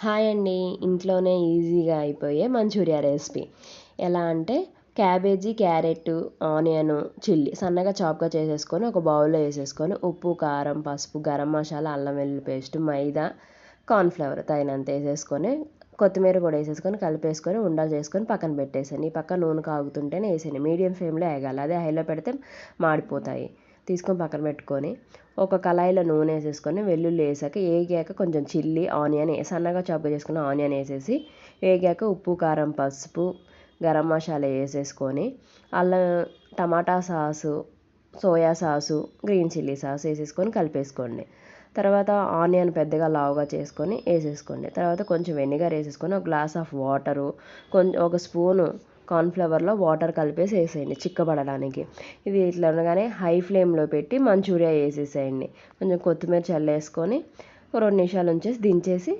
Hi అండి. ఇంట్లోనే ఈజీగా అయిపోయే మంచూరియా రెసిపీ ఎలా అంటే క్యాబేజీ, క్యారెట్, ఆనియన్, చిల్లీ సన్నగా చాప్గా చేసేసుకొని ఒక బౌల్లో వేసేసుకొని ఉప్పు, కారం, పసుపు, గరం మసాలా, అల్లం వెల్లుల్లి పేస్ట్, మైదా, కార్న్ఫ్లవర్ తగినంత వేసేసుకొని కొత్తిమీర కూడా వేసేసుకొని కలిపేసుకొని ఉండలు చేసుకొని పక్కన పెట్టేసాను. ఈ పక్క నూనె కాగుతుంటేనే వేసాను. మీడియం ఫ్లేమ్లో వేగాలి, అదే హైలో పెడితే మాడిపోతాయి. తీసుకొని పక్కన పెట్టుకొని ఒక కళాయిలో నూనె వేసేసుకొని వెల్లుల్లి వేసాక వేగాక కొంచెం చిల్లీ, ఆనియన్ సన్నగా చాప్గా చేసుకున్న ఆనియన్ వేసేసి వేగాక ఉప్పు, కారం, పసుపు, గరం మసాలా వేసేసుకొని అల్లం, tomato sauce, soya sauce, green chilli sauce వేసేసుకొని కలిపేసుకోండి. తర్వాత ఆనియన్ పెద్దగా లావుగా చేసుకొని వేసేసుకోండి. తర్వాత కొంచెం వెనిగర్ వేసేసుకొని ఒక గ్లాస్ ఆఫ్ వాటరు, ఒక స్పూను కార్న్ఫ్లవర్లో వాటర్ కలిపేసి వేసేయండి చిక్కబడడానికి. ఇది ఇట్లా ఉండగానే హై ఫ్లేమ్లో పెట్టి మంచూరియా వేసేసేయండి. కొంచెం కొత్తిమీర చల్లేసుకొని 2 నిమిషాలు ఉంచేసి దించేసి